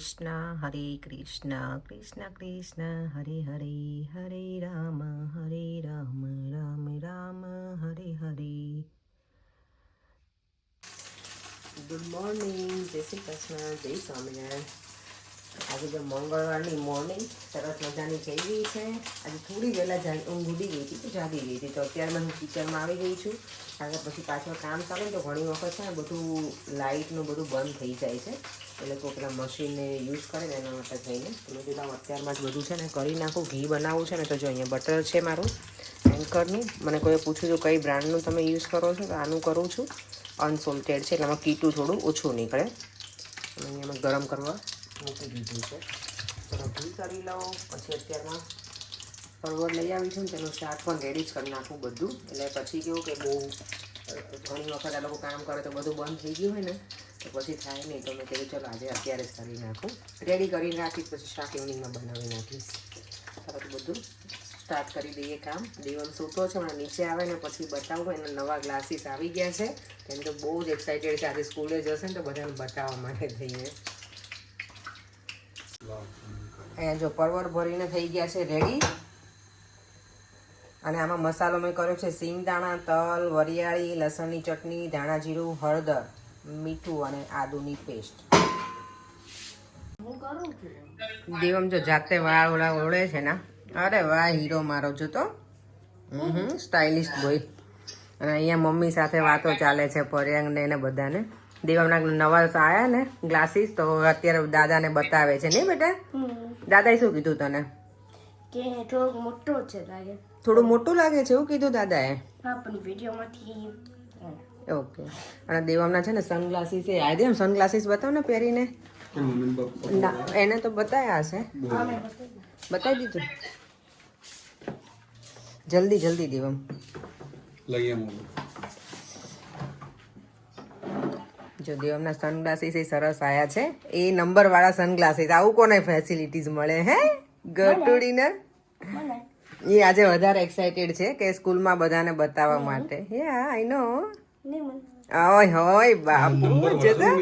કૃષ્ણ કૃષ્ણ કૃષ્ણ હરે હરે હરે રામ રામ રામ હરે હરે. Good morning, જય શ્રી કૃષ્ણ, જય સ્વામિનારાયણ. આજે તો મંગળવારની મોર્નિંગ સરસ મજાની થઈ ગઈ છે. આજે થોડી વહેલા ઊંઘ ઉડી ગઈ હતી તો જાગી ગઈ હતી, તો અત્યારમાં હું કિચનમાં આવી ગઈ છું. કારણ કે પછી પાછળ કામ ચાલે ને તો ઘણી વખત છે ને બધું લાઇટનું બધું બંધ થઈ જાય છે, એટલે કોઈ પેલા મશીનને યુઝ કરે ને એના માટે થઈને તો મેં કીધું અત્યારમાં જ બધું છે ને કરી નાખું. ઘી બનાવવું છે ને તો જો અહીંયા બટર છે મારું એન્કરનું. મને કોઈએ પૂછ્યું હતું કઈ બ્રાન્ડનું તમે યુઝ કરો છો, તો આનું કરું છું. અનસોલ્ટેડ છે એટલે આમાં કીટું થોડું ઓછું નીકળે. અને અહીંયા ગરમ કરવા મૂકી દીધું છે. ચલો ઘી કરી લઉં. પછી અત્યારમાં પરવળ લઈ આવી છું ને તેનું શાક પણ રેડી જ કરી નાખું બધું. એટલે પછી કેવું કે બહુ ઘણી વખત આ લોકો કામ કરે તો બધું બંધ થઈ ગયું હોય ને તો પછી થાય નહીં, તો મેં કીધું ચલો આજે અત્યારે જ કરી નાખું. રેડી કરીને રાખીશ, પછી શાક ઇવનિંગમાં બનાવી નાખીશ. તરત બધું સ્ટાર્ટ કરી દઈએ કામ. દેવમ સૂતો છે, હમણાં નીચે આવે ને પછી બતાવું. એના નવા ગ્લાસીસ આવી ગયા છે, કેમ કે બહુ જ એક્સાઇટેડ છે. આજે સ્કૂલે જશે ને તો બધાને બતાવવા માટે થઈને. અહીંયા જો પરવળ ભરીને થઈ ગયા છે રેડી. અને આમાં મસાલો મેં કર્યો છે સિંગદાણા, તલ, વરિયાળી, લસણની ચટણી, ધાણા જીરું, હળદર, મીઠું અને આદુની પેસ્ટ. દેવમ જો જાતે વાળ ઓળા ઓળે છે ને. અરે વાહ, હીરો મારો જો તો. Stylist boy. અને અહીંયા મમ્મી સાથે વાતો ચાલે છે, પર્યાંગને ને બધાને. દેવમના નવા આવ્યા ને ગ્લાસીસ, તો અત્યારે દાદાને બતાવે છે નહીં બેટા? દાદાએ શું કીધું તને? કે થોડું મોટું છે લાગે. થોડું મોટું લાગે છે એવું કીધું દાદાએ? હા, પણ વિડીયોમાંથી. ઓકે. અને દેવમના છે ને સનગ્લાસીસ એ આદે એમ સનગ્લાસીસ બતાવ ને પહેરીને. ના, એને તો બતાવ્યા હશે. બતાવી દીધું. જલ્દી જલ્દી દેવમ જો દેવમના સનગ્લાસીસ એ સરસ આયા છે. એ નંબર વાળા સનગ્લાસીસ. આવું કોને ફેસિલિટીઝ મળે હે ગટુડીને? એ આજે વધારે એક્સાઇટેડ છે કે સ્કૂલમાં બધાને બતાવવા માટે. યા આઈ નો. ઓય હોય બાપુ, જતા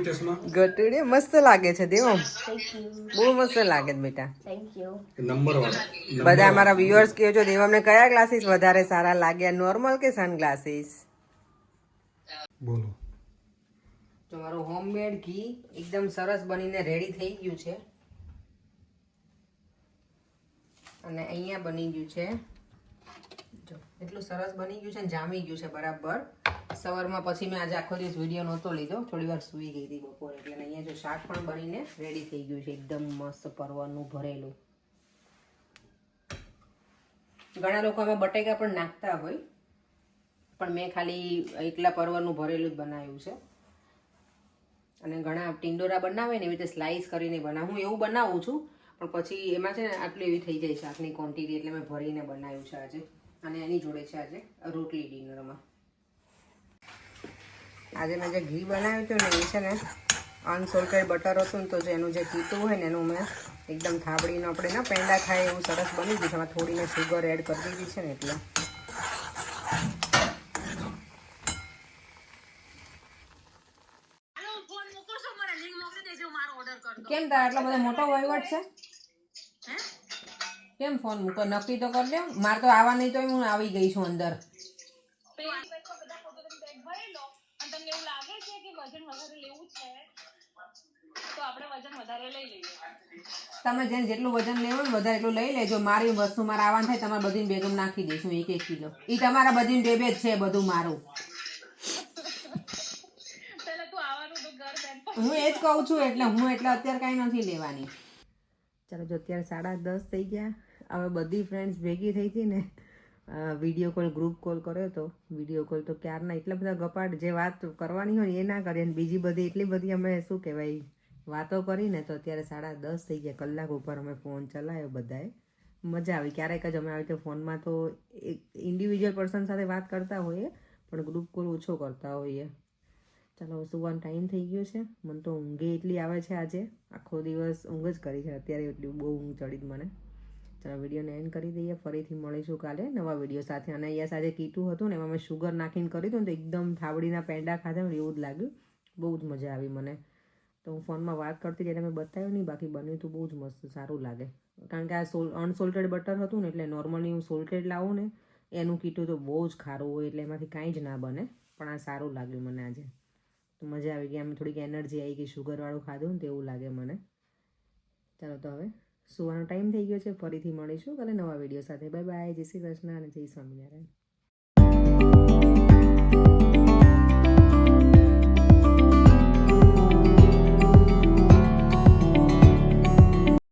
ગટુડી મસ્ત લાગે છે દેવમ. બહુ મસ્ત લાગે છે બેટા. બધા અમારા વ્યુઅર્સ કહો છો દેવમને કયા ગ્લાસીસ વધારે સારા લાગ્યા, નોર્મલ કે સનગ્લાસીસ? બોલો. તમારું હોમમેડ ઘી એકદમ સરસ બનીને રેડી થઈ ગયું છે. અને અહીંયા બની ગયું છે જો એટલું સરસ બની ગયું છે ને જામી ગયું છે બરાબર. સવારમાં પછી મેં આજે આખો દિવસ વિડીયો નહોતો લીધો, થોડી વાર સૂઈ ગઈ હતી બપોરે. એટલે અહીંયા જો શાક પણ બનીને રેડી થઈ ગયું છે એકદમ મસ્ત પરવળનું ભરેલું. ઘણા લોકો આમાં બટેકા પણ નાખતા હોય, પણ મેં ખાલી એકલા પરવળનું ભરેલું જ બનાવ્યું છે. અને ઘણા ટિંડોરા બનાવે ને એવી રીતે સ્લાઇસ કરીને બનાવું. હું એવું બનાવું છું, પણ પછી એમાં છે ને આટલી એવી થઈ જાય શાકની ક્વોન્ટિટી, એટલે મેં ભરીને બનાવ્યું છે આજે. અને એની જોડે છે આજે રોટલી ડિનરમાં. આજે મેં જે ઘી બનાવ્યું હતું ને એ છે ને અનસોલ્ટેડ બટર હતું ને, તો જે એનું જે કીટું હોય ને એનું મેં એકદમ થાબડીને આપણે ના પેંડા ખાય એવું સરસ બની ગયું છે. એમાં થોડી મેં શુગર એડ કરી દીધી છે ને એટલે. કેમ તાર આટલો બધો મોટો વહીવટ છે? કેમ ફોન મૂકો? નક્કી તો કરી લે. મારે તો આવવા નહીં તો હું આવી ગઈ છું અંદર. તમે જેને જેટલું વજન લેવું ને વધારે એટલું લઈ લેજો. મારી વસ્તુ મારે આવવાનું થાય તમારે બધી બેગમ નાખી દઈશું 1-1 કિલો. એ તમારા બધી બે જ છે બધું મારું. હું એ જ કહું છું, એટલે હું એટલે અત્યારે કાંઈ નથી લેવાની. ચાલો જો અત્યારે 10:30 થઈ ગયા. હવે બધી ફ્રેન્ડ્સ ભેગી થઈ હતી ને, વિડીયો કોલ ગ્રુપ કોલ કર્યો હતો. વિડીયો કોલ તો ક્યારના એટલા બધા ગપાટ જે વાત કરવાની હોય એ ના કરીએ, અને બીજી બધી એટલી બધી અમે શું કહેવાય વાતો કરીને, તો અત્યારે 10:30 થઈ ગયા. કલાક ઉપર અમે ફોન ચલાવ્યો બધાએ. મજા આવી. ક્યારેક જ અમે આવી રીતે ફોનમાં તો એક ઇન્ડિવિજ્યુઅલ પર્સન સાથે વાત કરતા હોઈએ, પણ ગ્રુપ કોલ ઓછો કરતા હોઈએ. ચાલો સુવાનો ટાઈમ થઈ ગયો છે. મને તો ઊંઘે એટલી આવે છે આજે, આખો દિવસ ઊંઘ જ કરી છે અત્યારે. એટલી બહુ ઊંઘ ચડી મને. ચાલો વિડીયોને એન્ડ કરી દઈએ. ફરીથી મળીશું કાલે નવા વિડીયો સાથે. અને અહીંયા સાથે કીટું હતું ને એમાં મેં શુગર નાખીને કર્યું હતું ને, તો એકદમ થાબડીના પેંડા ખાધા ને એવું જ લાગ્યું. બહુ જ મજા આવી મને. તો હું ફોનમાં વાત કરતી હતી એટલે મેં બતાવ્યું નહીં, બાકી બન્યું તો બહુ જ મસ્ત સારું લાગે. કારણ કે આ અનસોલ્ટેડ બટર હતું ને, એટલે નોર્મલી હું સોલ્ટેડ લાવું ને એનું કીટું તો બહુ જ ખારું હોય, એટલે એમાંથી કાંઈ જ ના બને. પણ આ સારું લાગ્યું મને આજે, તો મજા આવી ગઈ. આમ થોડીક એનર્જી આવી ગઈ, શુગરવાળું ખાધું ને તેવું લાગે મને. ચાલો તો હવે સુવાનો ટાઈમ થઈ ગયો છે. ફરીથી મળીશું કાલે નવા વિડીયો સાથે. બાય બાય, જય શ્રી કૃષ્ણ અને જય સ્વામિનારાયણ.